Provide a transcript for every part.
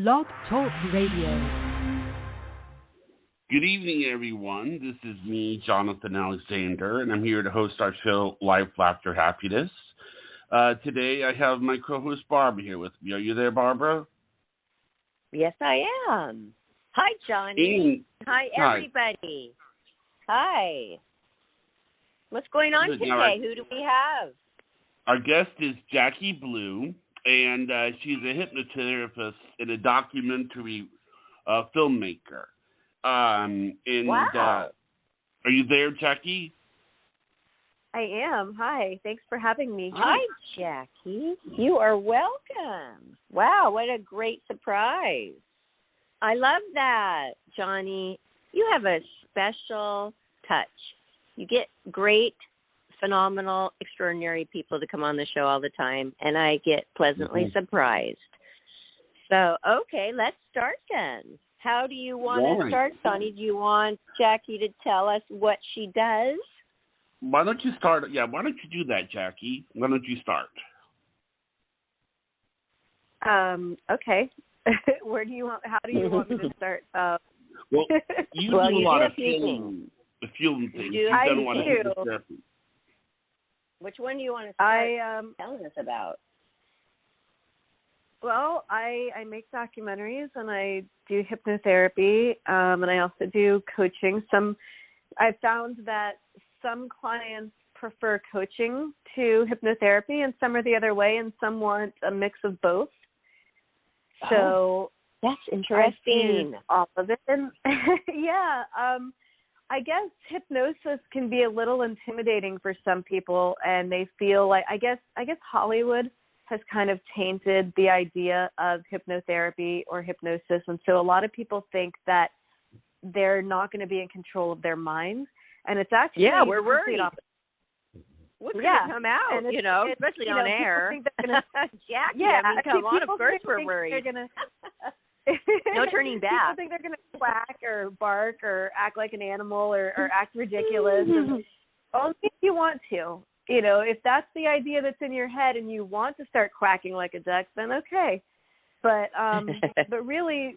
Blog Talk Radio. Good evening, everyone. This is me, Jonathan Alexander, and I'm here to host our show, Life, Laughter, Happiness. Today, I have my co-host, Barbara, here with me. Are you there, Barbara? Yes, I am. Hi, Johnny. Hi, everybody. Hi. What's going on today? Who do we have? Our guest is Jacqui Blue, and she's a hypnotherapist and a documentary filmmaker. Wow. Are you there, Jacqui? I am. Hi. Thanks for having me. Hi, Jacqui. You are welcome. Wow, what a great surprise. I love that, Johnny. You have a special touch. You get great, phenomenal, extraordinary people to come on the show all the time, and I get pleasantly surprised. So, okay, let's start then. How do you want to start, Sonny? Do you want Jacqui to tell us what she does? Why don't you start? Yeah, why don't you do that, Jacqui? Why don't you start? Okay. How do you want me to start? Well, you do a lot of film things. You've done a lot of hypnotherapy. Which one do you want to start telling us about? Well, I make documentaries and I do hypnotherapy, and I also do coaching. I've found that some clients prefer coaching to hypnotherapy, and some are the other way, and some want a mix of both. So that's interesting. All of it, and yeah. I guess hypnosis can be a little intimidating for some people, and they feel like I guess Hollywood has kind of tainted the idea of hypnotherapy or hypnosis, and so a lot of people think that they're not going to be in control of their mind, and it's actually we're worried. What's going to come out, especially on air? Jacqui, come on, of course we're worried. No turning back. People think they're going to quack or bark or act like an animal or act ridiculous. And only if you want to. If that's the idea that's in your head and you want to start quacking like a duck, then okay. But really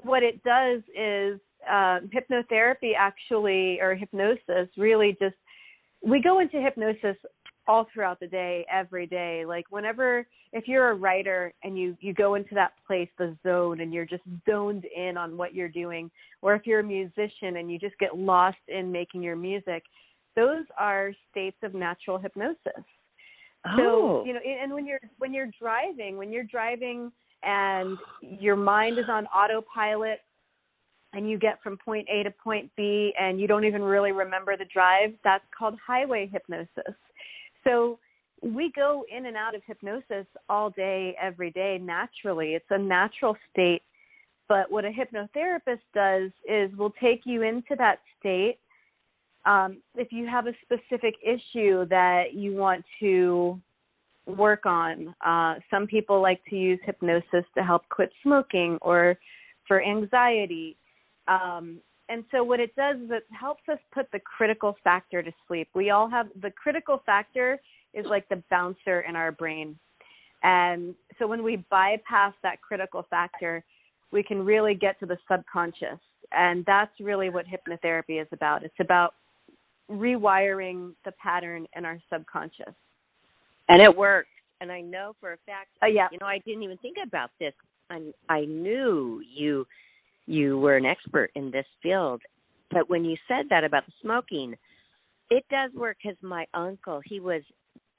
what it does is hypnotherapy actually, or hypnosis, really just, we go into hypnosis all throughout the day, every day. Like if you're a writer and you go into that place, the zone, and you're just zoned in on what you're doing, or if you're a musician and you just get lost in making your music, those are states of natural hypnosis. So, and when you're driving and your mind is on autopilot and you get from point A to point B and you don't even really remember the drive, that's called highway hypnosis. So we go in and out of hypnosis all day, every day, naturally. It's a natural state. But what a hypnotherapist does is we'll take you into that state. If you have a specific issue that you want to work on, some people like to use hypnosis to help quit smoking or for anxiety. And so what it does is it helps us put the critical factor to sleep. We all have the critical factor is like the bouncer in our brain. And so when we bypass that critical factor, we can really get to the subconscious. And that's really what hypnotherapy is about. It's about rewiring the pattern in our subconscious. And it works. And I know for a fact, I didn't even think about this. I knew you were an expert in this field. But when you said that about the smoking, it does work, because my uncle, he was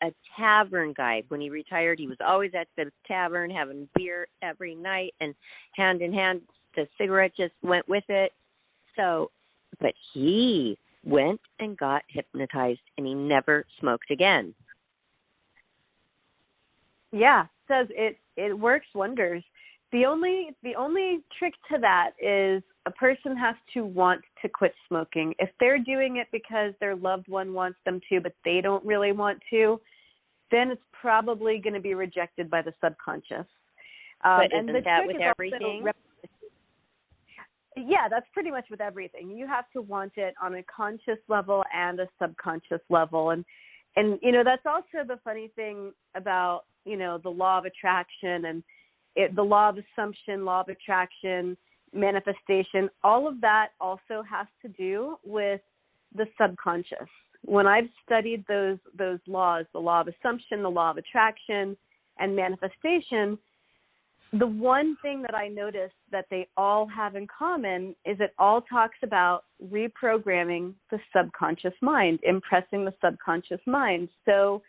a tavern guy. When he retired, he was always at the tavern having beer every night, and hand in hand, the cigarette just went with it. So, but he went and got hypnotized, and he never smoked again. Yeah, it works wonders. The only trick to that is a person has to want to quit smoking. If they're doing it because their loved one wants them to, but they don't really want to, then it's probably going to be rejected by the subconscious. But isn't that with everything? Yeah, that's pretty much with everything. You have to want it on a conscious level and a subconscious level. And that's also the funny thing about, the law of attraction and the law of assumption, law of attraction, manifestation, all of that also has to do with the subconscious. When I've studied those laws, the law of assumption, the law of attraction, and manifestation, the one thing that I noticed that they all have in common is it all talks about reprogramming the subconscious mind, impressing the subconscious mind. So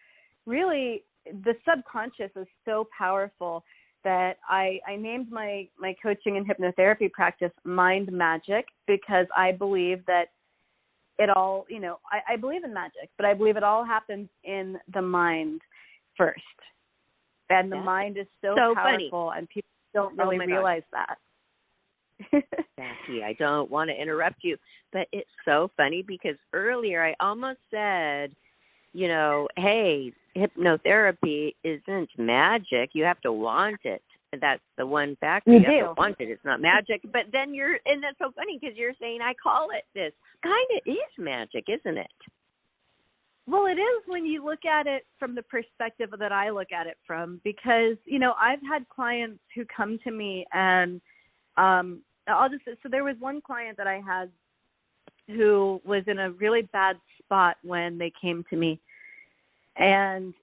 really, the subconscious is so powerful that I named my coaching and hypnotherapy practice Mind Magic, because I believe that it all, I believe in magic, but I believe it all happens in the mind first. And the mind is so powerful, and people don't really realize that. Jacqui, I don't want to interrupt you, but it's so funny because earlier I almost said, hey, hypnotherapy isn't magic. You have to want it. That's the one factor. You have to want it. It's not magic. But then and that's so funny because you're saying I call it this. Kind of is magic, isn't it? Well, it is when you look at it from the perspective that I look at it from, because, I've had clients who come to me and so there was one client that I had who was in a really bad spot when they came to me, and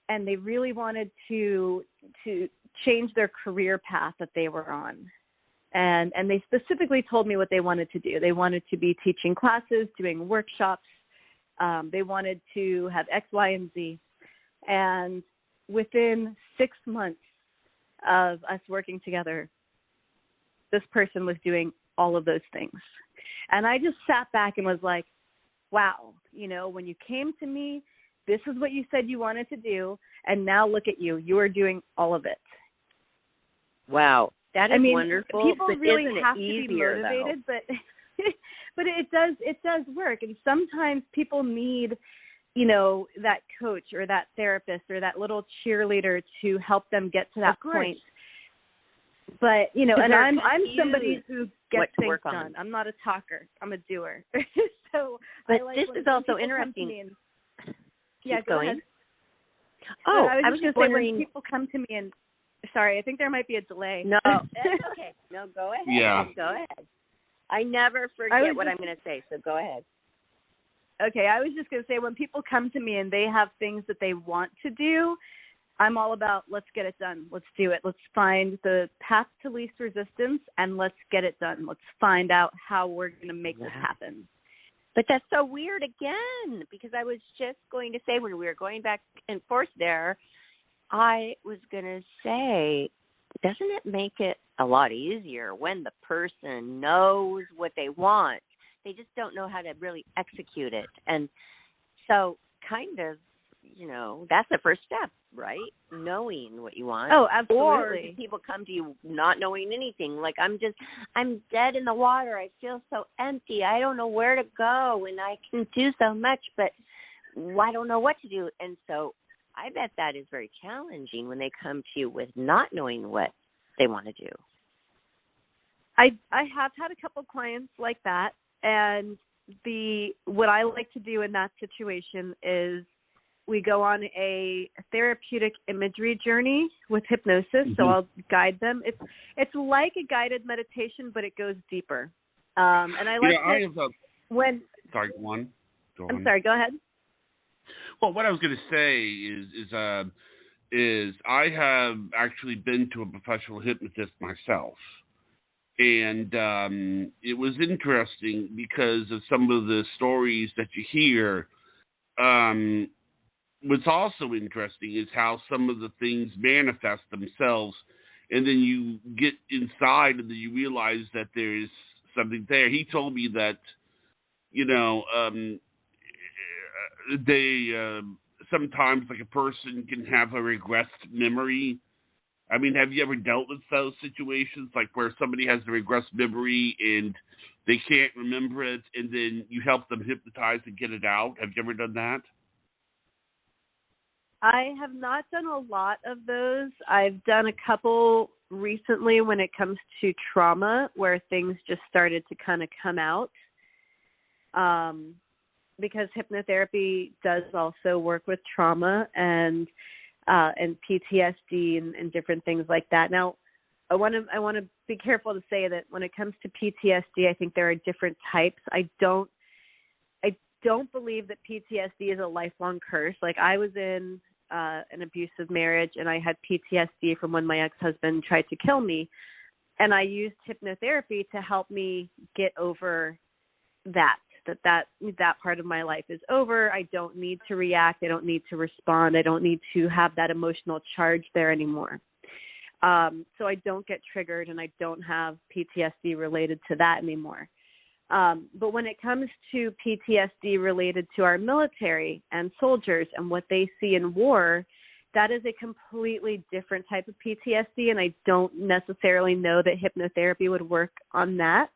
they really wanted to change their career path that they were on. And they specifically told me what they wanted to do. They wanted to be teaching classes, doing workshops. They wanted to have X, Y, and Z. And within 6 months of us working together, this person was doing all of those things. And I just sat back and was like, wow, when you came to me, this is what you said you wanted to do, and now look at you. You are doing all of it. Wow. That is wonderful. People but really isn't have it to be easier, motivated, though? but it does work. And sometimes people need, that coach or that therapist or that little cheerleader to help them get to that point. But, and I'm somebody who gets things done. I'm not a talker. I'm a doer. So but this is also interesting. Yeah, go ahead. Oh, I was just wondering. When people come to me and, sorry, I think there might be a delay. No, that's okay. No, go ahead. Yeah. Go ahead. I never forget what I'm going to say, so go ahead. Okay, I was just going to say, when people come to me and they have things that they want to do, I'm all about, let's get it done. Let's do it. Let's find the path to least resistance, and let's get it done. Let's find out how we're going to make this happen. But that's so weird again, because I was just going to say, when we were going back and forth there, I was going to say, doesn't it make it a lot easier when the person knows what they want? They just don't know how to really execute it. And so kind of, that's the first step, right? Knowing what you want. Oh, absolutely. Or do people come to you not knowing anything? Like, I'm dead in the water. I feel so empty. I don't know where to go, and I can do so much, but I don't know what to do. And so I bet that is very challenging when they come to you with not knowing what they want to do. I have had a couple clients like that, and what I like to do in that situation is we go on a therapeutic imagery journey with hypnosis. Mm-hmm. So I'll guide them. It's like a guided meditation, but it goes deeper. And I like Sorry, go on. I'm sorry. Go ahead. Well, what I was going to say is I have actually been to a professional hypnotist myself. And it was interesting because of some of the stories that you hear. What's also interesting is how some of the things manifest themselves, and then you get inside and then you realize that there's something there. He told me that, they sometimes, like, a person can have a regressed memory. I mean, have you ever dealt with those situations, like where somebody has a regressed memory and they can't remember it, and then you help them hypnotize and get it out? Have you ever done that? I have not done a lot of those. I've done a couple recently when it comes to trauma, where things just started to kind of come out. Because hypnotherapy does also work with trauma, and and PTSD and different things like that. Now, I want to be careful to say that when it comes to PTSD, I think there are different types. I don't believe that PTSD is a lifelong curse. Like, I was in an abusive marriage, and I had PTSD from when my ex-husband tried to kill me, and I used hypnotherapy to help me get over that part of my life is over. I don't need to react. I don't need to respond. I don't need to have that emotional charge there anymore. So I don't get triggered, and I don't have PTSD related to that anymore. But when it comes to PTSD related to our military and soldiers and what they see in war, that is a completely different type of PTSD, and I don't necessarily know that hypnotherapy would work on that.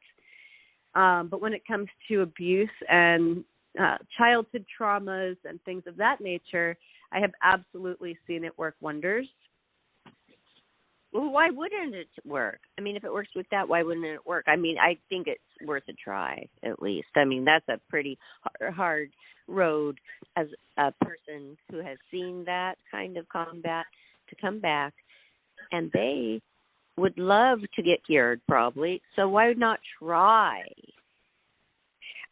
But when it comes to abuse and childhood traumas and things of that nature, I have absolutely seen it work wonders. Well, why wouldn't it work? I mean, if it works with that, why wouldn't it work? I mean, I think it's worth a try, at least. I mean, that's a pretty hard road as a person who has seen that kind of combat to come back. And they would love to get cured, probably. So why not try?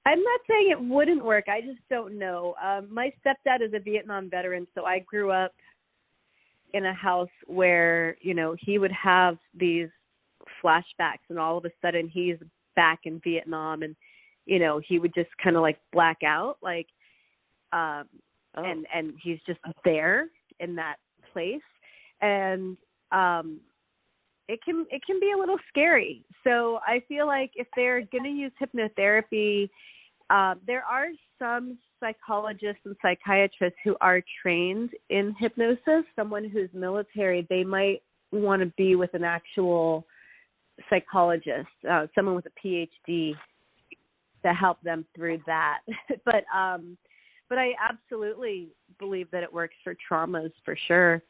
I'm not saying it wouldn't work. I just don't know. My stepdad is a Vietnam veteran, so I grew up in a house where, you know, he would have these flashbacks, and all of a sudden he's back in Vietnam, and, you know, he would just kind of like black out, like, and he's just there in that place. And it can be a little scary. So I feel like if they're going to use hypnotherapy, there are some psychologists and psychiatrists who are trained in hypnosis. Someone who's military, they might want to be with an actual psychologist, someone with a PhD to help them through that. But I absolutely believe that it works for traumas for sure.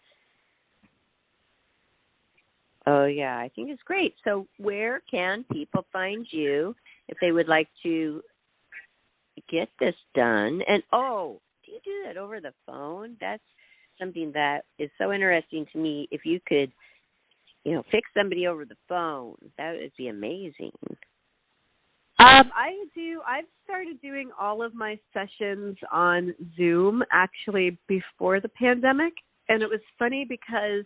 Oh, yeah, I think it's great. So where can people find you if they would like to get this done? And, do you do that over the phone? That's something that is so interesting to me. If you could, you know, fix somebody over the phone, that would be amazing. I've started doing all of my sessions on Zoom actually before the pandemic. And it was funny because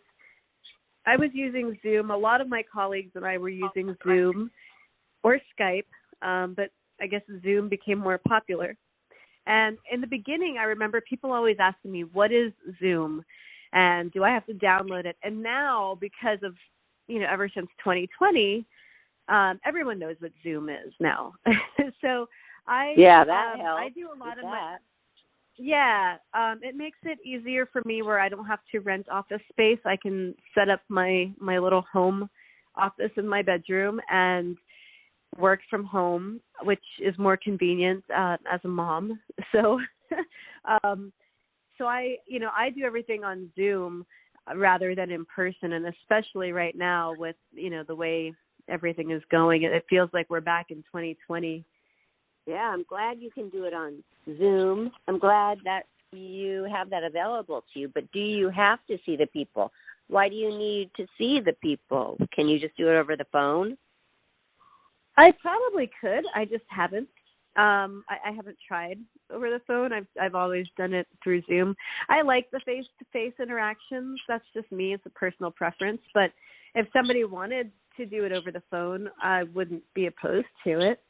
I was using Zoom. A lot of my colleagues and I were using Zoom or Skype, but I guess Zoom became more popular. And in the beginning, I remember people always asking me, what is Zoom? And do I have to download it? And now, because of, you know, ever since 2020, everyone knows what Zoom is now. So that helps. I do a lot of that. It makes it easier for me where I don't have to rent office space. I can set up my little home office in my bedroom and work from home, which is more convenient as a mom. So I do everything on Zoom rather than in person, and especially right now with, you know, the way everything is going, it feels like we're back in 2020. Yeah, I'm glad you can do it on Zoom. I'm glad that you have that available to you, but do you have to see the people? Why do you need to see the people? Can you just do it over the phone? I probably could. I just haven't. I haven't tried over the phone. I've always done it through Zoom. I like the face-to-face interactions. That's just me. It's a personal preference. But if somebody wanted to do it over the phone, I wouldn't be opposed to it.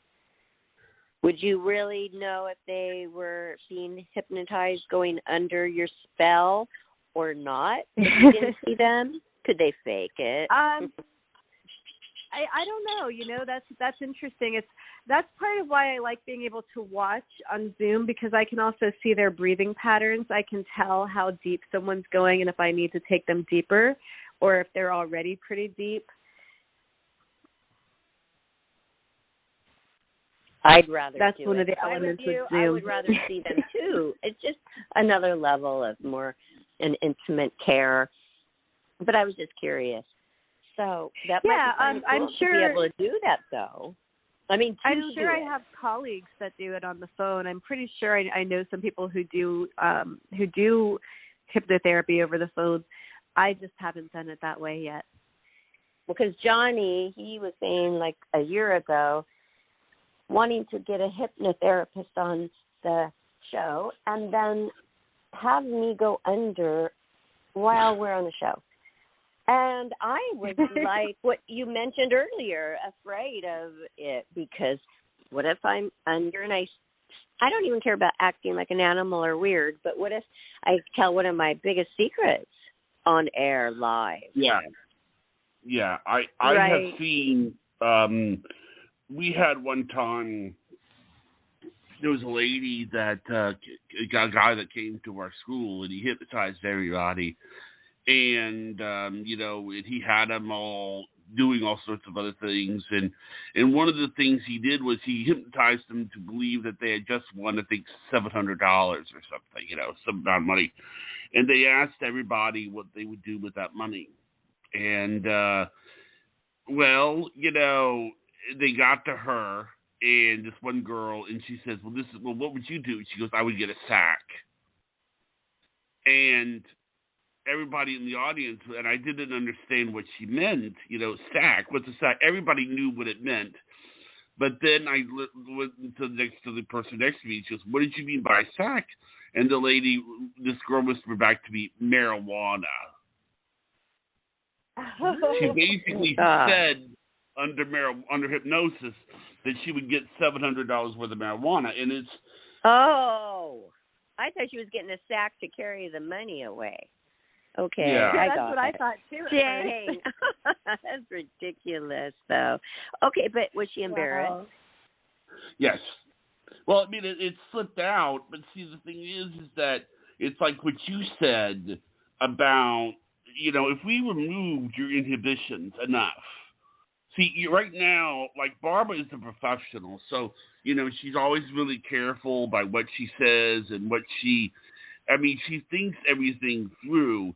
Would you really know if they were being hypnotized going under your spell or not? If you didn't see them? Could they fake it? I don't know. You know, that's interesting. That's part of why I like being able to watch on Zoom, because I can also see their breathing patterns. I can tell how deep someone's going and if I need to take them deeper or if they're already pretty deep. I'd rather That's do one it. of the elements with Zoom. I would rather see them too. It's just another level of more an intimate care. But I was just curious. So that might be cool to be able to do that, though. I mean, I'm sure I have colleagues that do it on the phone. I'm pretty sure I know some people who do hypnotherapy over the phone. I just haven't done it that way yet. Because Johnny, he was saying like a year ago, wanting to get a hypnotherapist on the show and then have me go under while we're on the show. And I was like what you mentioned earlier, afraid of it, because what if I'm under and I don't even care about acting like an animal or weird, but what if I tell one of my biggest secrets on air live? Yeah. Yeah, I Right. have seen, we had one time, there was a lady that, a guy that came to our school, and he hypnotized everybody, and, he had them all doing all sorts of other things, and one of the things he did was he hypnotized them to believe that they had just won, I think, $700 or something, some amount of money, and they asked everybody what they would do with that money. And, they got to her and this one girl, and she says, well, what would you do? She goes, I would get a sack. And everybody in the audience, and I didn't understand what she meant, sack, what's a sack? Everybody knew what it meant. But then I went to the person next to me, she goes, what did you mean by sack? And this girl whispered back to me, marijuana. She basically said under hypnosis that she would get $700 worth of marijuana, and it's. Oh, I thought she was getting a sack to carry the money away. Okay, yeah, that's what I thought too. Dang, that's ridiculous, though. Okay, but was she embarrassed? Wow. Yes. Well, I mean, it slipped out, but see, the thing is that it's like what you said about. If we removed your inhibitions enough, see, right now, like Barbara is a professional, so, she's always really careful by what she says and she thinks everything through.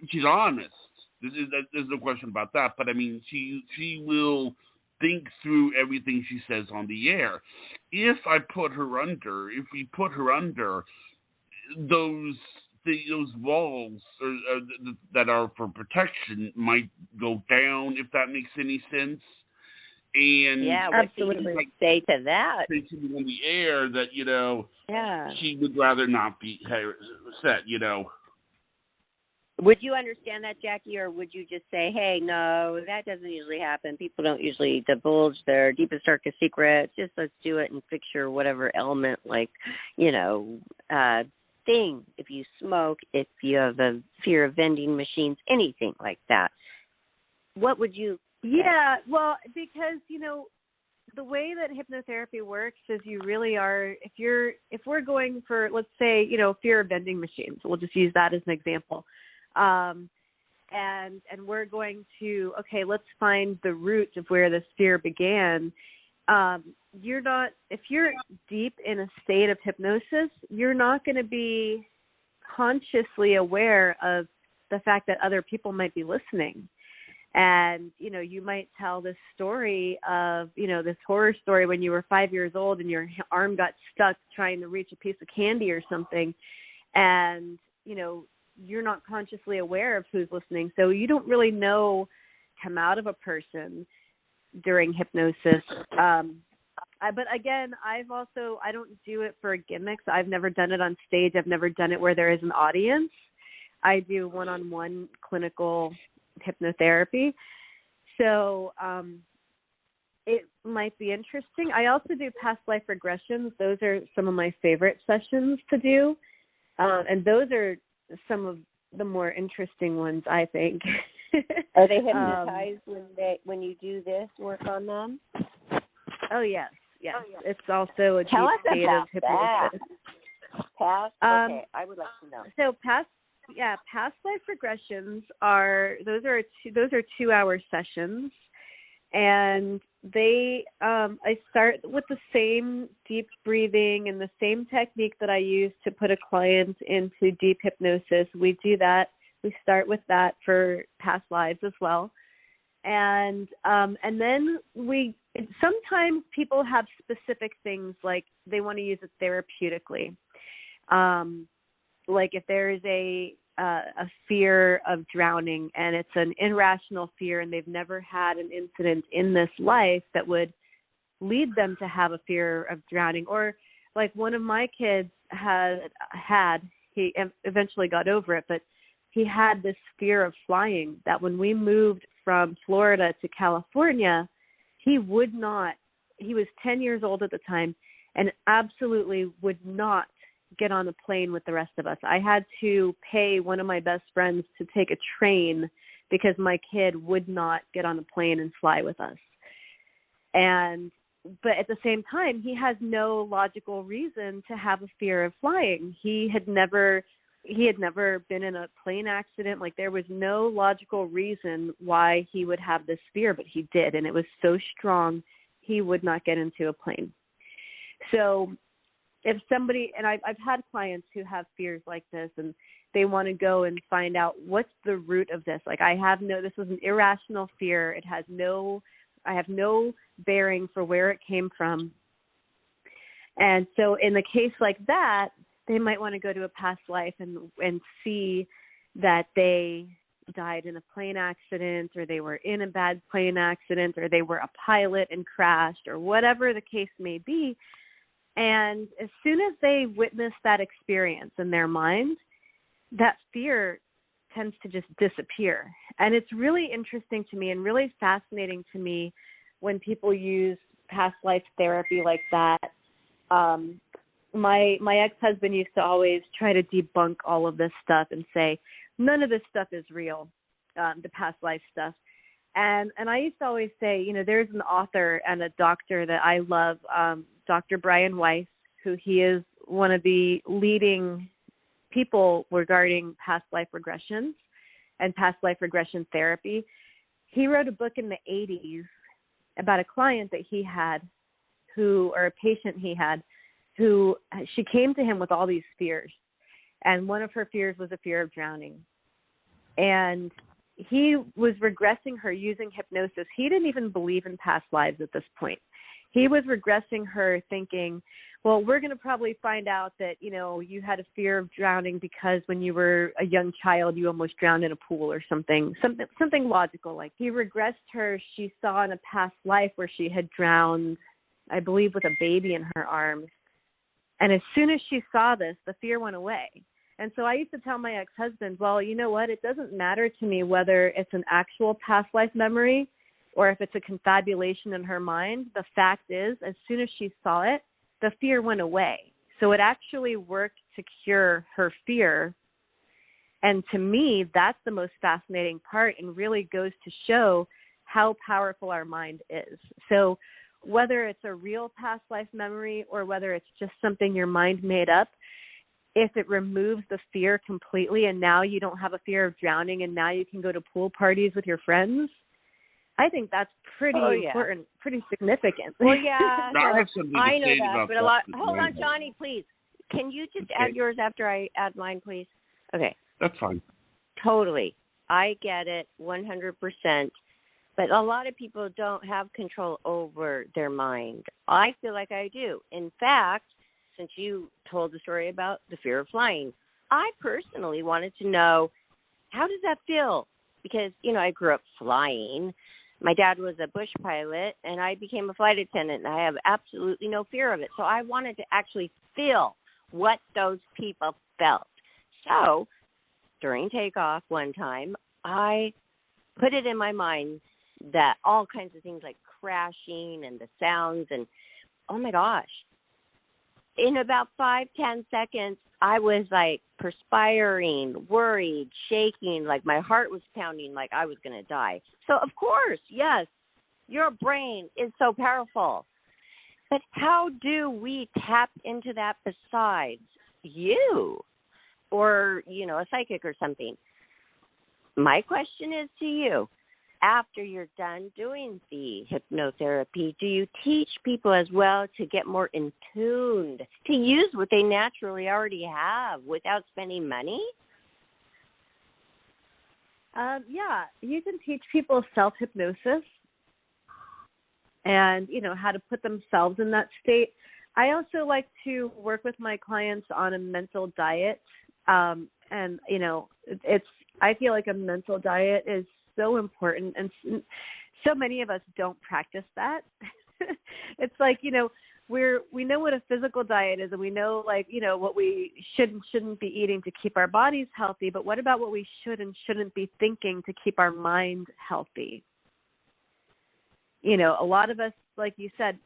She's honest. There's no question about that, but she will think through everything she says on the air. If we put her under those walls that are for protection might go down, if that makes any sense. And yeah, what do you say to that? Say on the air that yeah, she would rather not be set. Would you understand that, Jacqui, or would you just say, hey, no, that doesn't usually happen. People don't usually divulge their deepest, darkest secrets. Just let's do it and fix your whatever element, like, thing. If you smoke, if you have a fear of vending machines, anything like that. What would you say? Yeah, well, because, the way that hypnotherapy works is you really are, if we're going for, let's say, fear of vending machines, we'll just use that as an example. And we're going to, okay, let's find the root of where this fear began. If you're deep in a state of hypnosis, you're not going to be consciously aware of the fact that other people might be listening. And, you might tell this story of, this horror story when you were 5 years old and your arm got stuck trying to reach a piece of candy or something. And, you're not consciously aware of who's listening. So you don't really know come out of a person during hypnosis. But again, I don't do it for gimmicks. I've never done it on stage. I've never done it where there is an audience. I do one-on-one clinical hypnotherapy. So it might be interesting. I also do past life regressions. Those are some of my favorite sessions to do. And those are some of the more interesting ones, I think. Are they hypnotized when you do this work on them? Oh, yes. Yes. Oh, yes. It's also a deep state of hypnosis. Past? Okay, I would like to know. So past life regressions are 2-hour sessions, and they I start with the same deep breathing and the same technique that I use to put a client into deep hypnosis. We do that. We start with that for past lives as well. And then sometimes people have specific things like they want to use it therapeutically. like if there is a fear of drowning and it's an irrational fear and they've never had an incident in this life that would lead them to have a fear of drowning, or like one of my kids he eventually got over it, but he had this fear of flying that when we moved from Florida to California, he was 10 years old at the time and absolutely would not get on a plane with the rest of us. I had to pay one of my best friends to take a train because my kid would not get on a plane and fly with us. But at the same time, he has no logical reason to have a fear of flying. He had never been in a plane accident. Like, there was no logical reason why he would have this fear, but he did. And it was so strong, he would not get into a plane. So if somebody, and I've had clients who have fears like this, and they want to go and find out what's the root of this. Like, this was an irrational fear. I have no bearing for where it came from. And so in the case like that, they might want to go to a past life and see that they died in a plane accident, or they were in a bad plane accident, or they were a pilot and crashed, or whatever the case may be. And as soon as they witness that experience in their mind, that fear tends to just disappear. And it's really interesting to me and really fascinating to me when people use past life therapy like that. My ex-husband used to always try to debunk all of this stuff and say, none of this stuff is real, the past life stuff. And I used to always say, there's an author and a doctor that I love, Dr. Brian Weiss, who he is one of the leading people regarding past life regressions and past life regression therapy. He wrote a book in the 80s about a client that he had or a patient he had, who she came to him with all these fears. And one of her fears was a fear of drowning. And he was regressing her using hypnosis. He didn't even believe in past lives at this point. He was regressing her thinking, well, we're going to probably find out that, you had a fear of drowning because when you were a young child, you almost drowned in a pool or something logical. Like, he regressed her. She saw in a past life where she had drowned, I believe, with a baby in her arms. And as soon as she saw this, the fear went away. And so I used to tell my ex-husband, well, you know what? It doesn't matter to me whether it's an actual past life memory or if it's a confabulation in her mind. The fact is, as soon as she saw it, the fear went away. So it actually worked to cure her fear. And to me, that's the most fascinating part, and really goes to show how powerful our mind is. So whether it's a real past life memory or whether it's just something your mind made up, if it removes the fear completely and now you don't have a fear of drowning and now you can go to pool parties with your friends, I think that's pretty important, pretty significant. Well, yeah, I have something to I know say that, about but that. hold on, Johnny, please. Can you just add yours after I add mine, please? Okay. That's fine. Totally. I get it 100%. But a lot of people don't have control over their mind. I feel like I do. In fact, since you told the story about the fear of flying, I personally wanted to know, how does that feel? Because, I grew up flying. My dad was a bush pilot, and I became a flight attendant, and I have absolutely no fear of it. So I wanted to actually feel what those people felt. So during takeoff one time, I put it in my mind that all kinds of things like crashing and the sounds and, oh my gosh, in about 5-10 seconds, I was like perspiring, worried, shaking, like my heart was pounding like I was going to die. So of course, yes, your brain is so powerful. But how do we tap into that besides you or, a psychic or something? My question is to you. After you're done doing the hypnotherapy, do you teach people as well to get more in tuned, to use what they naturally already have without spending money? Yeah, you can teach people self-hypnosis and, how to put themselves in that state. I also like to work with my clients on a mental diet. And, I feel like a mental diet is so important, and so many of us don't practice that. It's like, we know what a physical diet is, and we know, what we should and shouldn't be eating to keep our bodies healthy, but what about what we should and shouldn't be thinking to keep our mind healthy? A lot of us, like you said,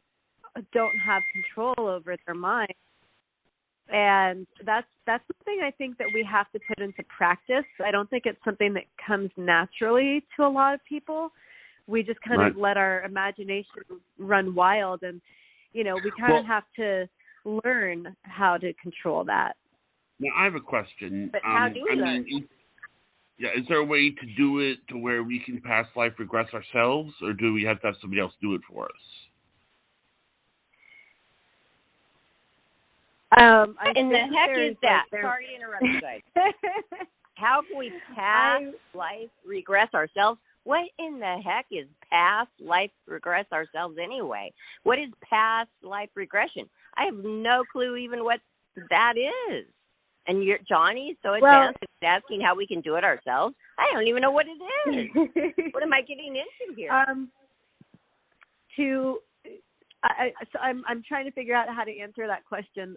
don't have control over their mind. And that's something I think that we have to put into practice. I don't think it's something that comes naturally to a lot of people. We just kind of let our imagination run wild, and, we kind of have to learn how to control that. Now, I have a question. But how do we learn? Is there a way to do it to where we can past life regress ourselves, or do we have to have somebody else do it for us? What in the heck is that? Sorry to interrupt you guys. How can we past life regress ourselves? What in the heck is past life regress ourselves anyway? What is past life regression? I have no clue even what that is. And Johnny's so advanced at asking how we can do it ourselves. I don't even know what it is. What am I getting into here? I'm trying to figure out how to answer that question.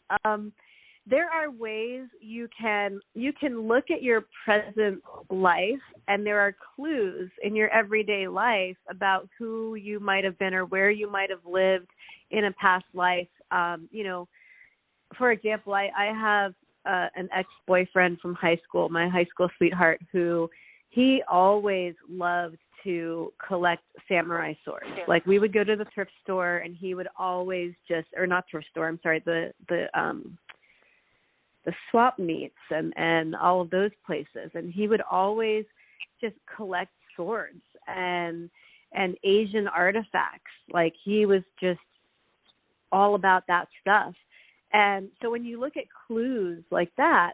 There are ways you can look at your present life, and there are clues in your everyday life about who you might have been or where you might have lived in a past life. For example, I have an ex-boyfriend from high school, my high school sweetheart, who he always loved to collect samurai swords. Like, we would go to the thrift store, and he would always not thrift store, I'm sorry, the swap meets and all of those places, and he would always just collect swords and Asian artifacts. Like, he was just all about that stuff. And so when you look at clues like that,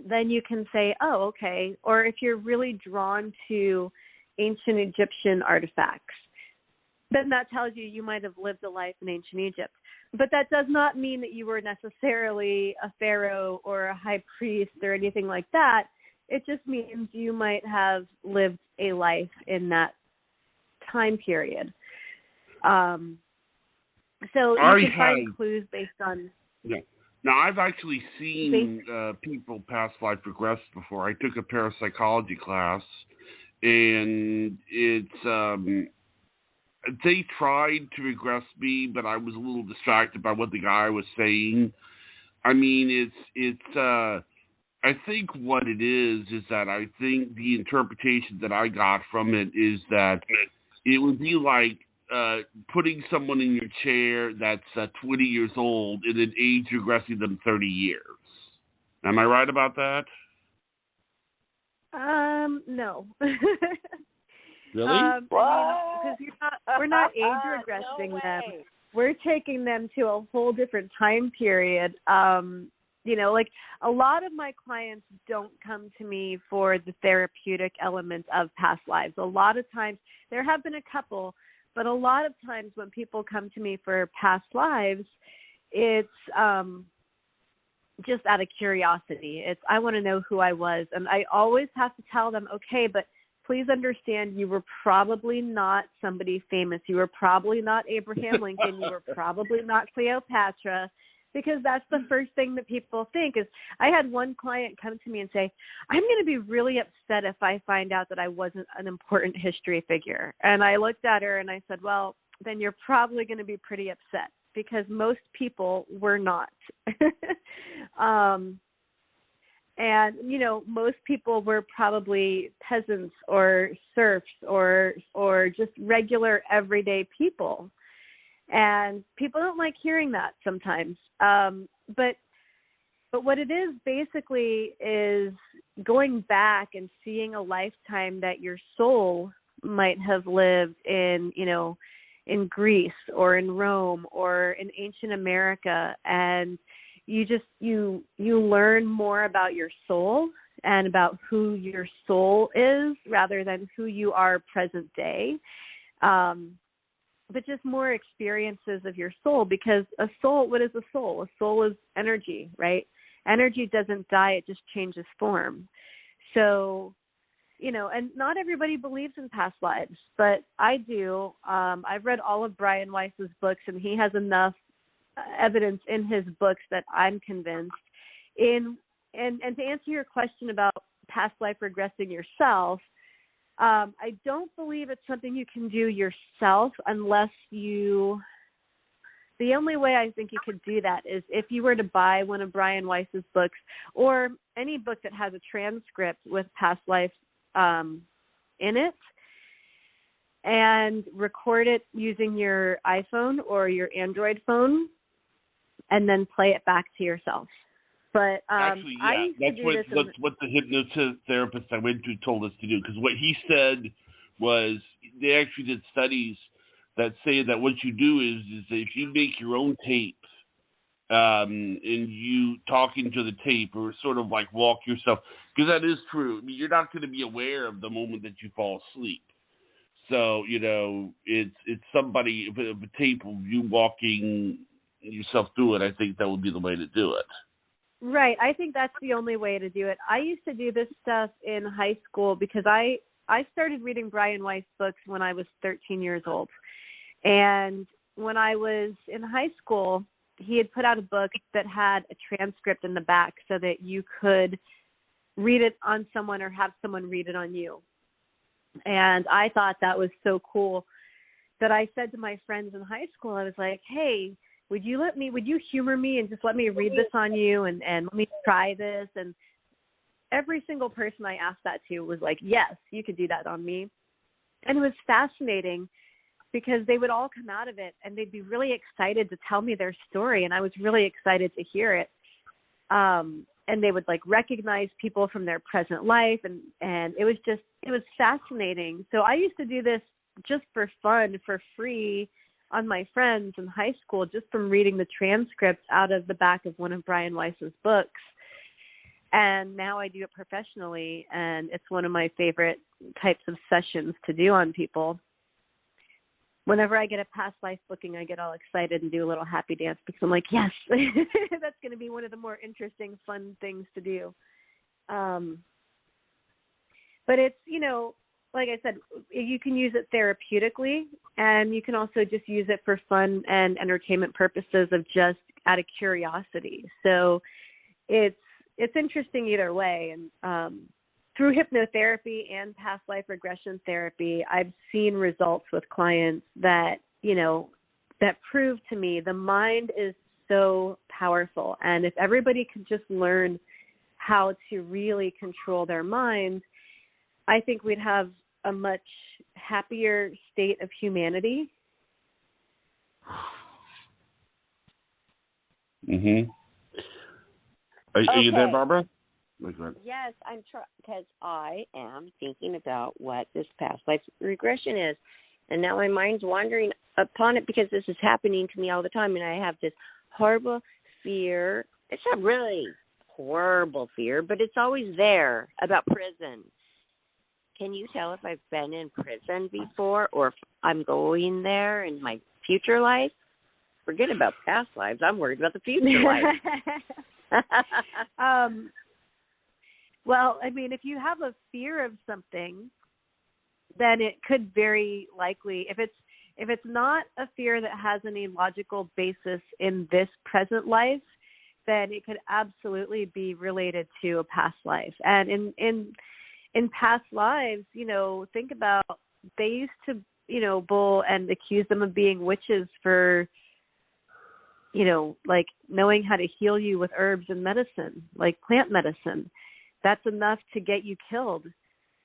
then you can say, oh, okay. Or if you're really drawn to ancient Egyptian artifacts, then that tells you might have lived a life in ancient Egypt. But that does not mean that you were necessarily a pharaoh or a high priest or anything like that. It just means you might have lived a life in that time period. So you can find clues based on... Yeah. Now, I've actually seen people past life regress before. I took a parapsychology class, and it's... they tried to regress me, but I was a little distracted by what the guy was saying. I mean, I think what it is that I think the interpretation that I got from it is that it would be like putting someone in your chair that's 20 years old and then age regressing them 30 years. Am I right about that? No. Really? Because we're not age regressing them. We're taking them to a whole different time period. Like, a lot of my clients don't come to me for the therapeutic elements of past lives. A lot of times, there have been a couple, but a lot of times when people come to me for past lives, it's just out of curiosity. It's, I want to know who I was. And I always have to tell them, okay, but please understand, you were probably not somebody famous. You were probably not Abraham Lincoln. You were probably not Cleopatra, because that's the first thing that people think. Is I had one client come to me and say, I'm going to be really upset if I find out that I wasn't an important history figure. And I looked at her and I said, well, then you're probably going to be pretty upset, because most people were not. And, most people were probably peasants or serfs or just regular everyday people. And people don't like hearing that sometimes. But what it is basically is going back and seeing a lifetime that your soul might have lived in, in Greece or in Rome or in ancient America. And you learn more about your soul and about who your soul is rather than who you are present day. But just more experiences of your soul, because a soul, what is a soul? A soul is energy, right? energy doesn't die, it just changes form. So, you know, and not everybody believes in past lives, but I do. I've read all of Brian Weiss's books, and he has enough evidence in his books that I'm convinced. And to answer your question about past life regressing yourself, I don't believe it's something you can do yourself unless you – the only way I think you could do that is if you were to buy one of Brian Weiss's books or any book that has a transcript with past life in it and record it using your iPhone or your Android phone and then play it back to yourself. But actually, yeah, that's what the hypnotherapist I went to told us to do. Because what he said was they actually did studies that say that what you do is that if you make your own tape and you talk into the tape or sort of like walk yourself, because that is true. I mean, you're not going to be aware of the moment that you fall asleep. So, you know, it's somebody, if a tape of you walking yourself through it, I think that would be the way to do it. Right. I think that's the only way to do it. I used to do this stuff in high school because I started reading Brian Weiss books when I was 13 years old. And when I was in high school, he had put out a book that had a transcript in the back so that you could read it on someone or have someone read it on you. And I thought that was so cool that I said to my friends in high school, I was like, hey, would you humor me and just let me read this on you and let me try this? And every single person I asked that to was like, yes, you could do that on me. And it was fascinating because they would all come out of it and they'd be really excited to tell me their story. And I was really excited to hear it. And they would like recognize people from their present life. And it was fascinating. So I used to do this just for fun, for free, on my friends in high school, just from reading the transcripts out of the back of one of Brian Weiss's books. And now I do it professionally, and it's one of my favorite types of sessions to do on people. Whenever I get a past life booking, I get all excited and do a little happy dance because I'm like, yes, that's going to be one of the more interesting, fun things to do. But it's, you know, like I said, you can use it therapeutically, and you can also just use it for fun and entertainment purposes of just out of curiosity. So it's interesting either way. And through hypnotherapy and past life regression therapy, I've seen results with clients that, you know, that prove to me the mind is so powerful. And if everybody could just learn how to really control their mind, I think we'd have a much happier state of humanity. Mm-hmm. Are you there, Barbara? Yes, I'm because I am thinking about what this past life regression is. And now my mind's wandering upon it because this is happening to me all the time. And I have this horrible fear. It's a really horrible fear, but it's always there about prison. Can you tell if I've been in prison before or if I'm going there in my future life? Forget about past lives. I'm worried about the future life. Well, I mean, if you have a fear of something, then it could very likely, if it's not a fear that has any logical basis in this present life, then it could absolutely be related to a past life. And in past lives, you know, think about, they used to, you know, bull and accuse them of being witches for, you know, like knowing how to heal you with herbs and medicine, like plant medicine. That's enough to get you killed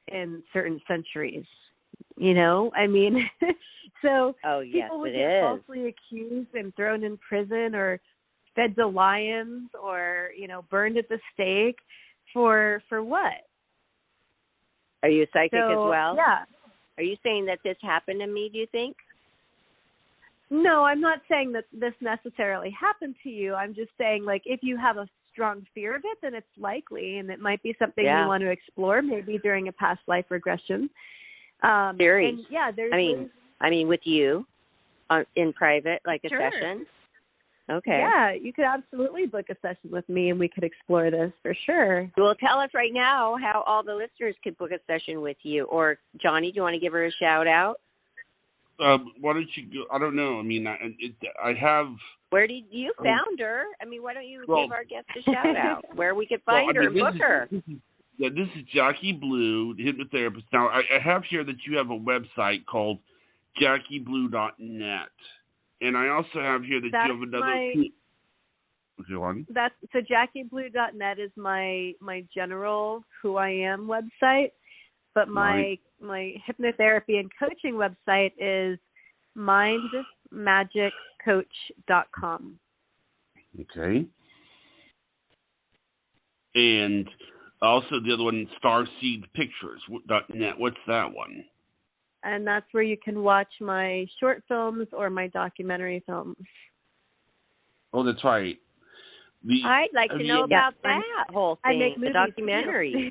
in certain centuries, you know? I mean, so people would get falsely accused and thrown in prison or fed to lions or, you know, burned at the stake for what? Are you psychic as well? Yeah. Are you saying that this happened to me, do you think? No, I'm not saying that this necessarily happened to you. I'm just saying, like, if you have a strong fear of it, then it's likely, and it might be something you want to explore maybe during a past life regression. Series. And yeah, there's I mean, with you in private, like a session. Okay. Yeah, you could absolutely book a session with me and we could explore this for sure. Well, tell us right now how all the listeners could book a session with you. Or, Johnny, do you want to give her a shout out? Why don't you go? I don't know. I mean, I have. Where did you found her? I mean, why don't you give our guests a shout out where we could find her and book her? This is Jacqui Blue, the hypnotherapist. Now, I have here that you have a website called JacquiBlue.net. And I also have here that you have another. So JacquiBlue.net is my general who I am website, but my hypnotherapy and coaching website is mindmagiccoach.com. Okay. And also the other one, starseedpictures.net. What's that one? And that's where you can watch my short films or my documentary films. Oh, that's right. I'd like to know about that whole thing. I make movies, the documentary.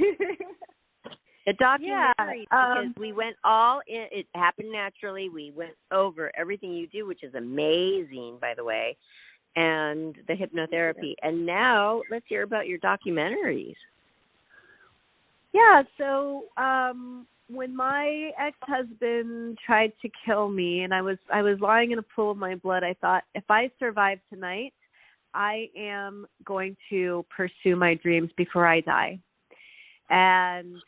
The documentary, because we went all in. It happened naturally. We went over everything you do, which is amazing, by the way, and the hypnotherapy. And now let's hear about your documentaries. Yeah, so when my ex-husband tried to kill me and I was lying in a pool of my blood, I thought, if I survive tonight, I am going to pursue my dreams before I die. And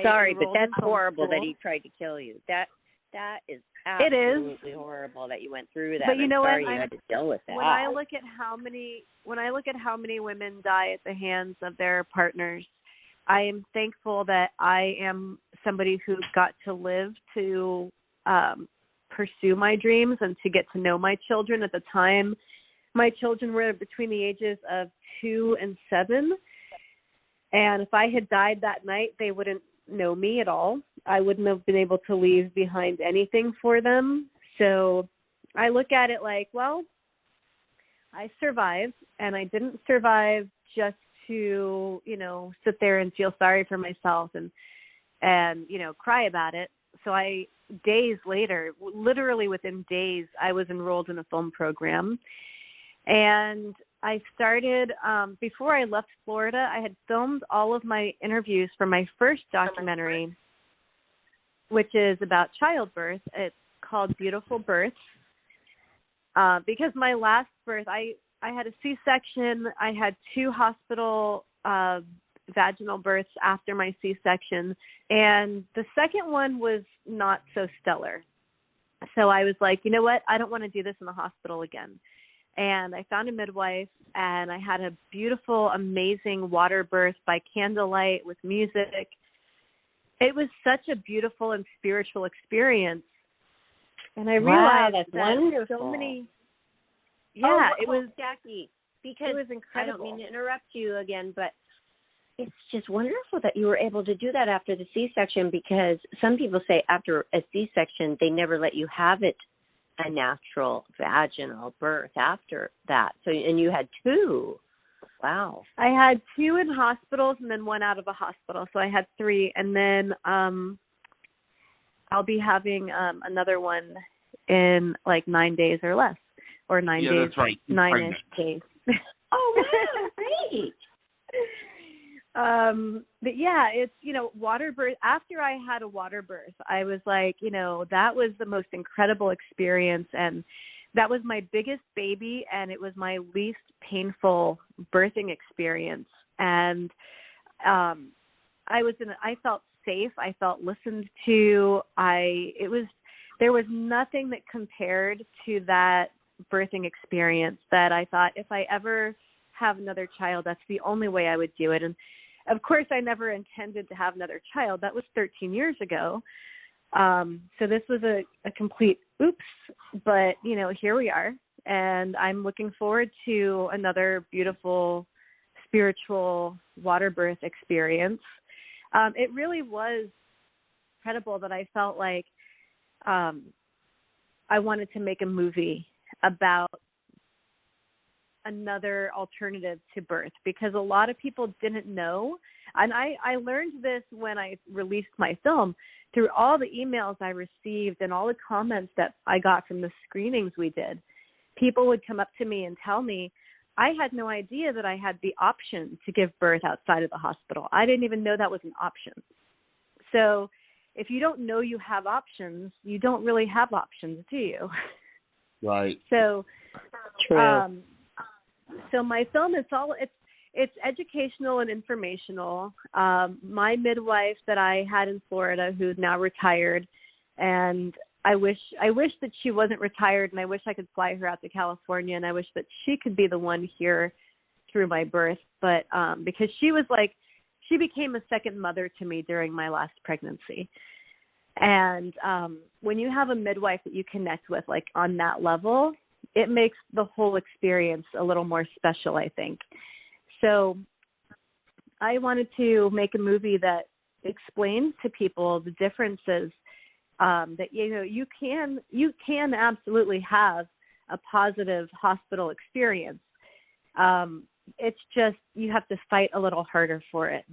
Sorry, but that's horrible that he tried to kill you. That is absolutely horrible that you went through that. But you know what? You had to deal with that. When I look at how many women die at the hands of their partners, I am thankful that I am somebody who got to live to pursue my dreams and to get to know my children. At the time, my children were between the ages of 2 and 7. And if I had died that night, they wouldn't know me at all. I wouldn't have been able to leave behind anything for them. So I look at it like, well, I survived, and I didn't survive just to, sit there and feel sorry for myself and cry about it. So days later, literally within days, I was enrolled in a film program. And I started, before I left Florida, I had filmed all of my interviews for my first documentary, which is about childbirth. It's called Beautiful Births. Because my last birth, I had a C-section. I had 2 hospital vaginal births after my C-section. And the second one was not so stellar. So I was like, you know what? I don't want to do this in the hospital again. And I found a midwife, and I had a beautiful, amazing water birth by candlelight with music. It was such a beautiful and spiritual experience. And I realized that's that wonderful. So many. Yeah, it was Jacqui. Because it was incredible. I don't mean to interrupt you again, but it's just wonderful that you were able to do that after the C-section, because some people say after a C-section they never let you have it a natural vaginal birth after that. So, and you had 2. Wow. I had 2 in hospitals and then 1 out of a hospital. So I had 3. And then I'll be having another one in like 9 days or less, or 9 days. That's right. 9-ish days. Oh, wow. Great. But yeah, it's, water birth. After I had a water birth, I was like, that was the most incredible experience. And that was my biggest baby. And it was my least painful birthing experience. And, I felt safe. I felt listened to. There was nothing that compared to that birthing experience that I thought, if I ever have another child, that's the only way I would do it. And of course, I never intended to have another child. That was 13 years ago. So this was a complete oops, but, here we are. And I'm looking forward to another beautiful spiritual water birth experience. It really was incredible that I felt like I wanted to make a movie about another alternative to birth, because a lot of people didn't know. And I learned this when I released my film through all the emails I received and all the comments that I got from the screenings we did. people would come up to me and tell me, I had no idea that I had the option to give birth outside of the hospital. I didn't even know that was an option. So if you don't know you have options, you don't really have options, do you? Right. So, True. So my film is it's educational and informational. My midwife that I had in Florida, who's now retired, and I wish that she wasn't retired, and I wish I could fly her out to California, and I wish that she could be the one here through my birth. But because she became a second mother to me during my last pregnancy. And when you have a midwife that you connect with, like on that level, it makes the whole experience a little more special, I think. So I wanted to make a movie that explains to people the differences, that, you can absolutely have a positive hospital experience. It's just, you have to fight a little harder for it.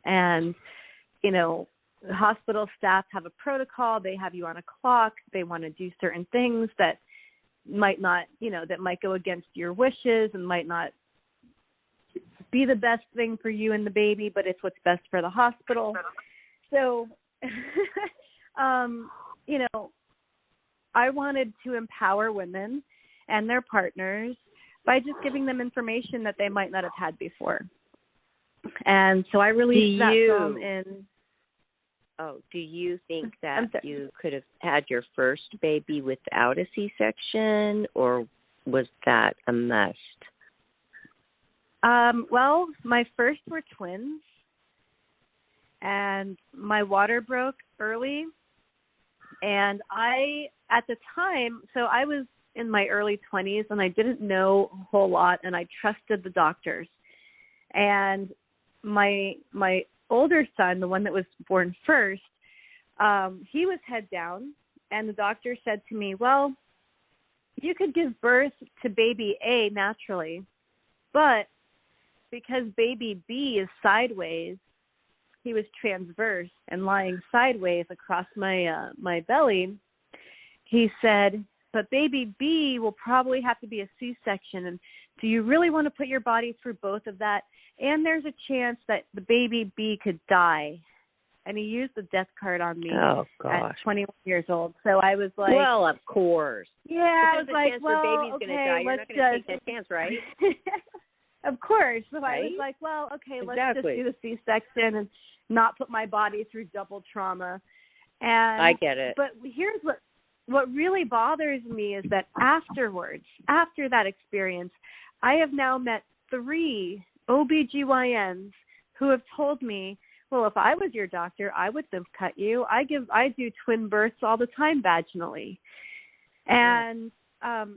And, the hospital staff have a protocol. They have you on a clock. They want to do certain things that might not, that might go against your wishes and might not be the best thing for you and the baby, but it's what's best for the hospital. So, I wanted to empower women and their partners by just giving them information that they might not have had before. And so I released that film in... Oh, do you think that you could have had your first baby without a C-section, or was that a must? Well, my first were twins, and my water broke early. And at the time, so I was in my early 20s, and I didn't know a whole lot, and I trusted the doctors. And my older son, the one that was born first, he was head down, and the doctor said to me, well, you could give birth to baby A naturally, but because baby B is sideways, he was transverse and lying sideways across my belly, he said, but baby B will probably have to be a C-section, and do you really want to put your body through both of that? And there's a chance that the baby B could die. And he used the death card on me at 21 years old. So I was like... Well, of course. Yeah, I was like, well, baby's okay, gonna die. You're not going to take that chance, right? Of course. So right? I was like, well, okay, exactly. Let's just do the C-section and not put my body through double trauma. And I get it. But here's what really bothers me is that afterwards, after that experience, I have now met 3 OBGYNs who have told me, well, if I was your doctor, I would have cut you. I do twin births all the time vaginally. And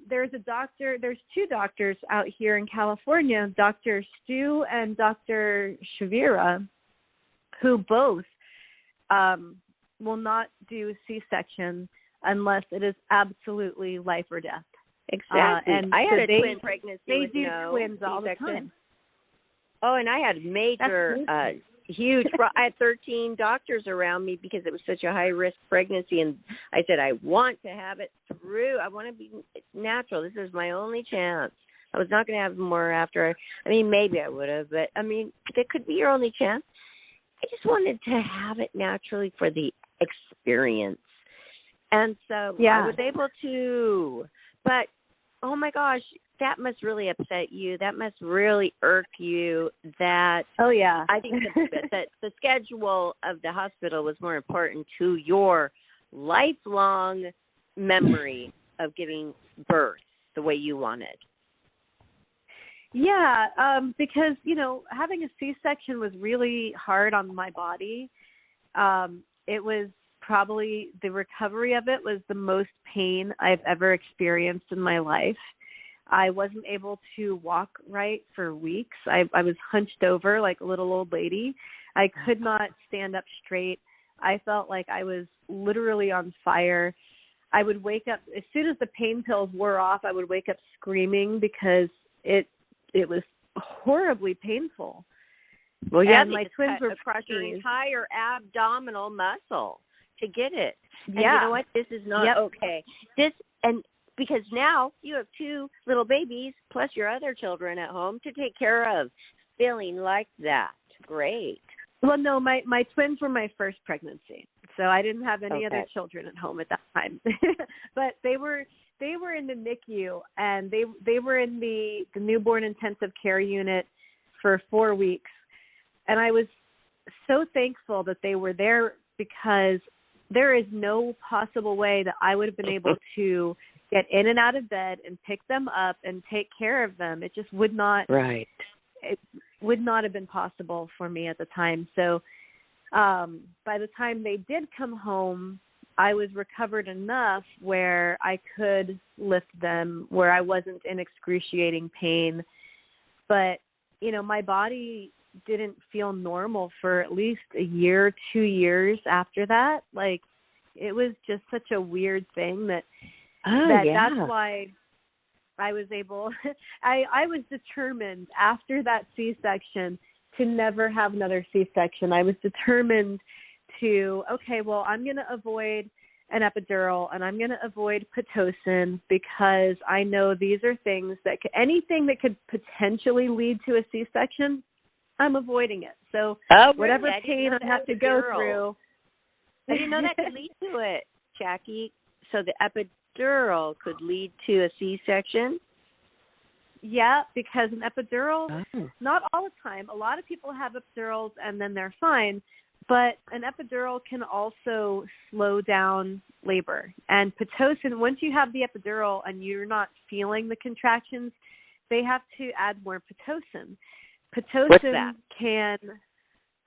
there's 2 doctors out here in California, Dr. Stu and Dr. Shavira, who both will not do C-section unless it is absolutely life or death. Exactly. And I had a twin pregnancy. They do no twins all the C-section. time. Oh, and I had major, huge, I had 13 doctors around me because it was such a high-risk pregnancy. And I said, I want to have it through. I want to be natural. This is my only chance. I was not going to have more after. Maybe I would have, but, it could be your only chance. I just wanted to have it naturally for the experience. And so I was able to. But, oh, my gosh, that must really upset you. That must really irk you that I think that the schedule of the hospital was more important to your lifelong memory of giving birth the way you wanted. Yeah, because, having a C-section was really hard on my body. It was probably, the recovery of it was the most pain I've ever experienced in my life. I wasn't able to walk right for weeks. I was hunched over like a little old lady. I could not stand up straight. I felt like I was literally on fire. I would wake up, as soon as the pain pills wore off, I would wake up screaming because it was horribly painful. Well, yeah, and my twins were across your puppies. entire abdominal muscle to get it. And yeah. you know what? This is not okay. Because because now you have 2 little babies plus your other children at home to take care of. Feeling like that. Great. Well, no, my twins were my first pregnancy, so I didn't have any other children at home at that time. But they were in the NICU, and they were in the newborn intensive care unit for 4 weeks, and I was so thankful that they were there, because there is no possible way that I would have been able to get in and out of bed and pick them up and take care of them. It just would not. Right. It would not have been possible for me at the time. So by the time they did come home, I was recovered enough where I could lift them, where I wasn't in excruciating pain. But, you know, my body didn't feel normal for at least a year, 2 years after that. Like, it was just such a weird thing that's why I was able, I was determined after that C-section to never have another C-section. I was determined to, okay, well, I'm going to avoid an epidural and I'm going to avoid Pitocin, because I know these are things that anything that could potentially lead to a C-section, I'm avoiding it. So whatever pain I have to go through. I didn't know that could lead to it, Jacqui. So the epidural could lead to a C-section? Yeah, because an epidural, not all the time. A lot of people have epidurals and then they're fine, but an epidural can also slow down labor. And Pitocin, once you have the epidural and you're not feeling the contractions, they have to add more Pitocin. Pitocin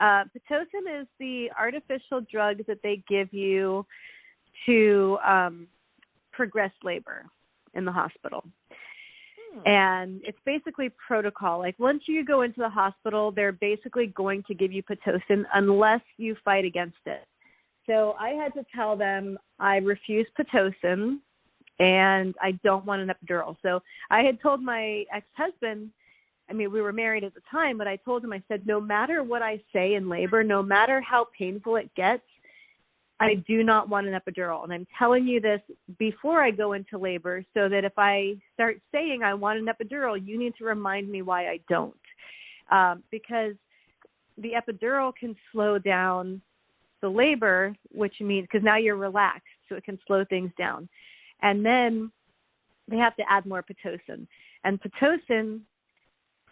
Pitocin is the artificial drug that they give you to progress labor in the hospital. And it's basically protocol. Like, once you go into the hospital, they're basically going to give you Pitocin unless you fight against it. So I had to tell them I refuse Pitocin and I don't want an epidural. So I had told my ex-husband, I mean, we were married at the time, but I told him, I said, no matter what I say in labor, no matter how painful it gets, I do not want an epidural. And I'm telling you this before I go into labor, so that if I start saying I want an epidural, you need to remind me why I don't. Because the epidural can slow down the labor, which means, because now you're relaxed, so it can slow things down. And then they have to add more Pitocin. And Pitocin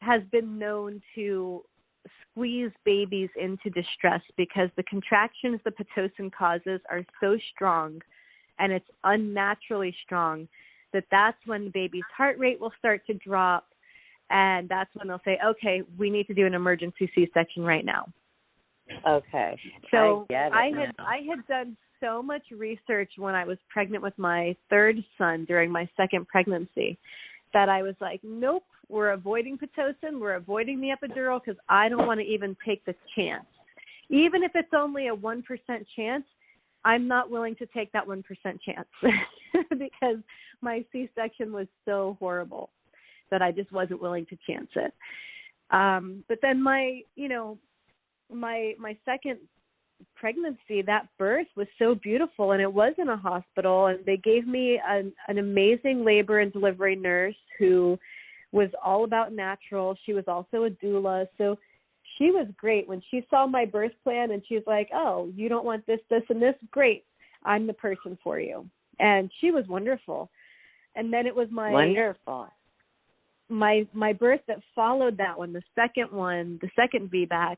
has been known to squeeze babies into distress, because the contractions the Pitocin causes are so strong, and it's unnaturally strong, that's when the baby's heart rate will start to drop, and that's when they'll say, okay, we need to do an emergency C-section right now. Okay. So I had done so much research when I was pregnant with my third son during my second pregnancy that I was like, nope, we're avoiding Pitocin, we're avoiding the epidural, because I don't want to even take the chance. Even if it's only a 1% chance, I'm not willing to take that 1% chance because my C-section was so horrible that I just wasn't willing to chance it. But then my second pregnancy, that birth was so beautiful, and it was in a hospital, and they gave me an amazing labor and delivery nurse who was all about natural. She was also a doula, so she was great. When she saw my birth plan and she's like, oh, you don't want this, this, and this, great, I'm the person for you. And she was wonderful. And then it was my birth that followed that one, the second VBAC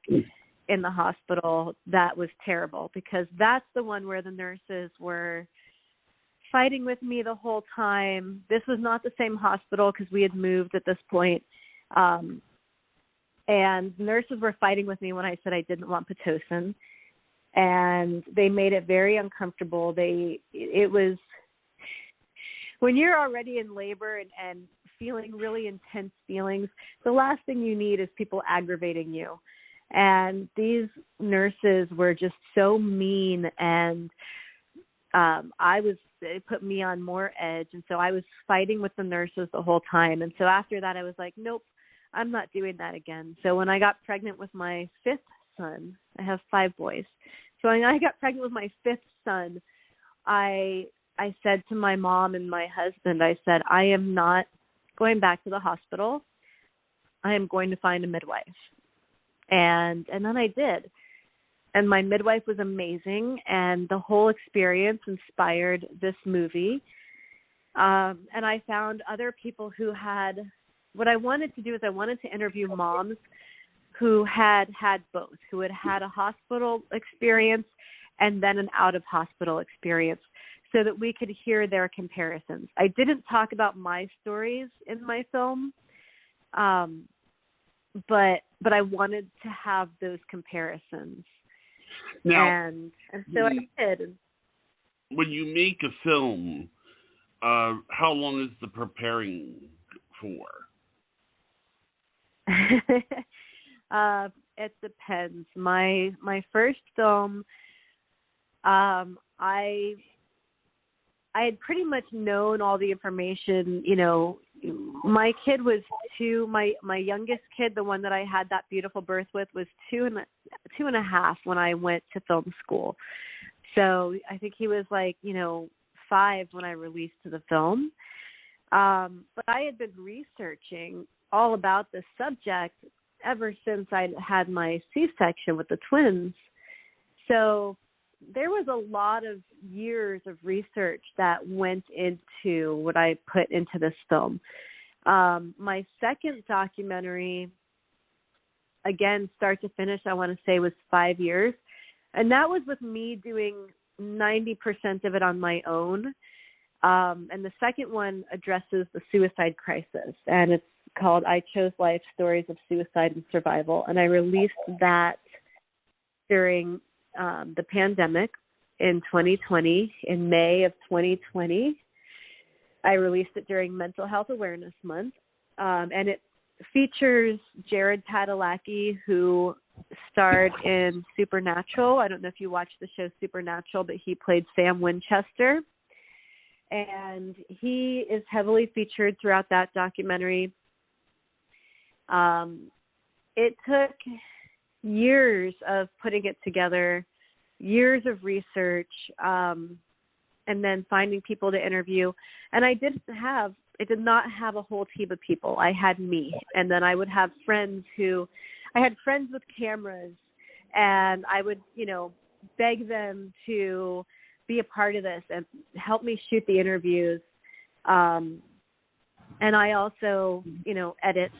in the hospital, that was terrible, because that's the one where the nurses were fighting with me the whole time. This was not the same hospital because we had moved at this point. And nurses were fighting with me when I said I didn't want Pitocin. And they made it very uncomfortable. It was, when you're already in labor and feeling really intense feelings, the last thing you need is people aggravating you. And these nurses were just so mean, and it put me on more edge. And so I was fighting with the nurses the whole time. And so after that, I was like, nope, I'm not doing that again. So when I got pregnant with my fifth son, I have 5 boys. So when I got pregnant with my fifth son, I I said to my mom and my husband, I said, I am not going back to the hospital. I am going to find a midwife. And then I did. And my midwife was amazing, and the whole experience inspired this movie. And I found other people who had, what I wanted to do is I wanted to interview moms who had both, who had a hospital experience and then an out-of-hospital experience, so that we could hear their comparisons. I didn't talk about my stories in my film, but I wanted to have those comparisons. Now, and so I did. When you make a film, how long is the preparing for? It depends. My first film, I had pretty much known all the information. You know, my kid was 2. My youngest kid, the one that I had that beautiful birth with, was 2 and a half when I went to film school. So I think he was 5 when I released the film. But I had been researching all about this subject ever since I had my C-section with the twins. So there was a lot of years of research that went into what I put into this film. My second documentary, again, start to finish, I want to say was 5 years. And that was with me doing 90% of it on my own. And the second one addresses the suicide crisis. And it's called I Chose Life, Stories of Suicide and Survival. And I released that during the pandemic in 2020, in May of 2020. I released it during Mental Health Awareness Month. And it features Jared Padalecki, who starred in Supernatural. I don't know if you watched the show Supernatural, but he played Sam Winchester. And he is heavily featured throughout that documentary. It took years of putting it together, years of research, and then finding people to interview. And I did not have a whole team of people. I had me. And then I would have I had friends with cameras, and I would, beg them to be a part of this and help me shoot the interviews. And I also, edit.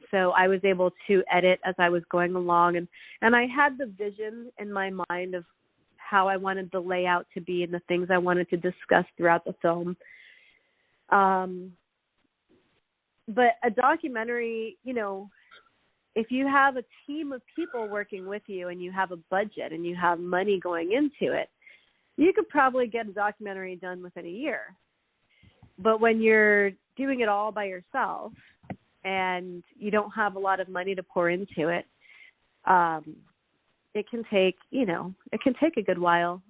So I was able to edit as I was going along. And I had the vision in my mind of how I wanted the layout to be and the things I wanted to discuss throughout the film. But a documentary, if you have a team of people working with you and you have a budget and you have money going into it, you could probably get a documentary done within a year. But when you're doing it all by yourself and you don't have a lot of money to pour into it, it can take a good while.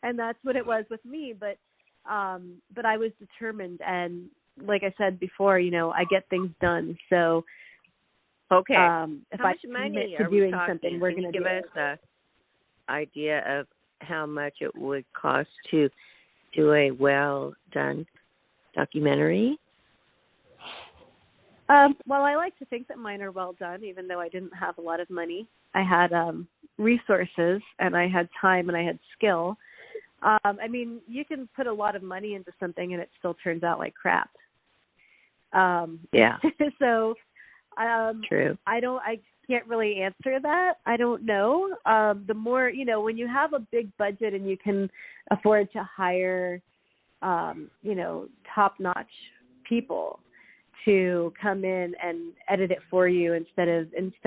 And that's what it was with me. But I was determined. And like I said before, I get things done. So, okay. If how much I money commit to are we doing talking? something, we're Can going you to give us an idea of how much it would cost to do a well-done documentary? Well, I like to think that mine are well done, even though I didn't have a lot of money. I had resources, and I had time, and I had skill. You can put a lot of money into something, and it still turns out like crap. Yeah. So, true. I can't really answer that. I don't know. The more, when you have a big budget and you can afford to hire, top-notch people to come in and edit it for you instead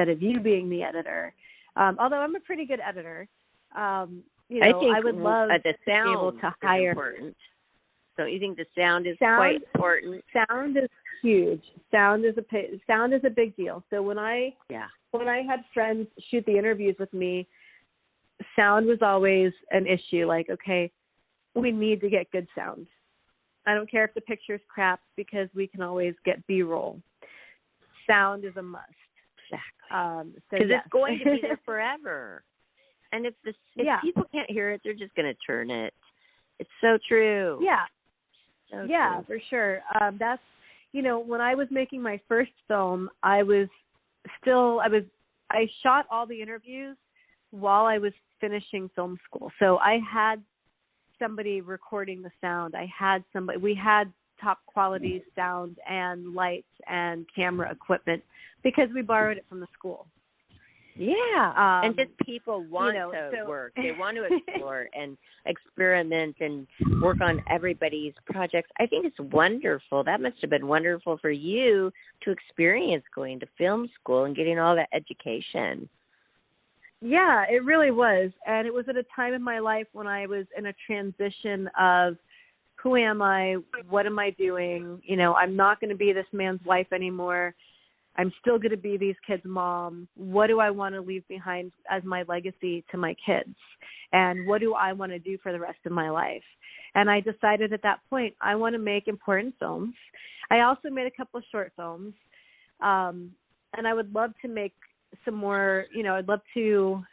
of you being the editor. Although I'm a pretty good editor, I think I would love the sound to be able to hire. Important. So you think the sound is quite important? Sound is huge. Sound is a big deal. So when I had friends shoot the interviews with me, sound was always an issue. Like, okay, we need to get good sound. I don't care if the picture's crap because we can always get B-roll. Sound is a must. Exactly. Because it's going to be there forever. And if people can't hear it, they're just going to turn it. It's so true. Yeah. So Yeah, true. for sure. That's, when I was making my first film, I shot all the interviews while I was finishing film school. So I had somebody recording the sound. We had top quality sound and lights and camera equipment because we borrowed it from the school. Yeah, and just people want to so work. They want to explore and experiment and work on everybody's projects. I think it's wonderful. That must have been wonderful for you to experience going to film school and getting all that education. Yeah, it really was. And it was at a time in my life when I was in a transition of who am I? What am I doing? I'm not going to be this man's wife anymore. I'm still going to be these kids' mom. What do I want to leave behind as my legacy to my kids? And what do I want to do for the rest of my life? And I decided at that point, I want to make important films. I also made a couple of short films. And I would love to make some more, I'd love to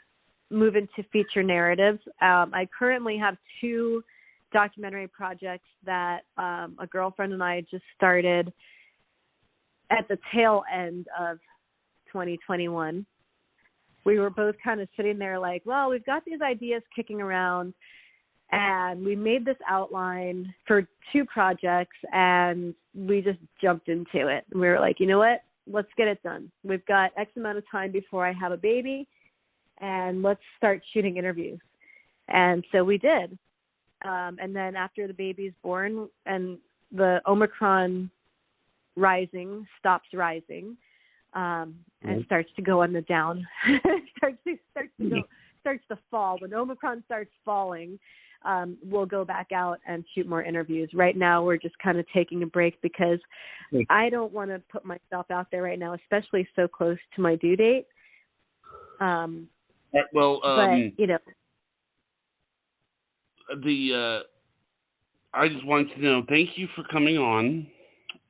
move into feature narratives. I currently have 2 documentary projects that a girlfriend and I just started at the tail end of 2021. We were both kind of sitting there like, well, we've got these ideas kicking around, and we made this outline for 2 projects, and we just jumped into it. We were like, you know what? Let's get it done. We've got X amount of time before I have a baby, and let's start shooting interviews. And so we did. And then after the baby's born and the Omicron stops rising, and starts to go on the down, starts to fall. When Omicron starts falling, we'll go back out and shoot more interviews. Right now, we're just kind of taking a break because I don't want to put myself out there right now, especially so close to my due date. I just wanted to know, thank you for coming on,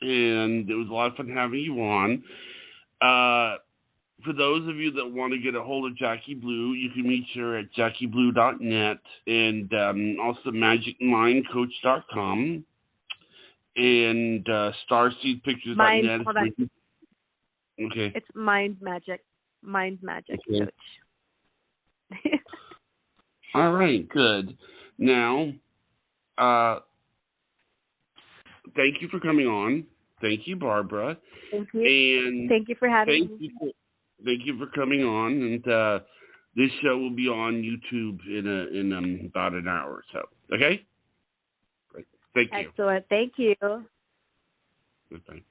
and it was a lot of fun having you on. For those of you that want to get a hold of Jacqui Blue, you can reach her at JacquiBlue.net and also MagicMindCoach.com and StarseedPictures.net. Okay. It's Mind Magic okay. Coach. All right, good. Now, thank you for coming on. Thank you, Barbara. Thank you. And thank you for having me. Thank you for coming on. And this show will be on YouTube in about an hour or so. Okay? Great. Thank you. Excellent. Thank you. Goodbye.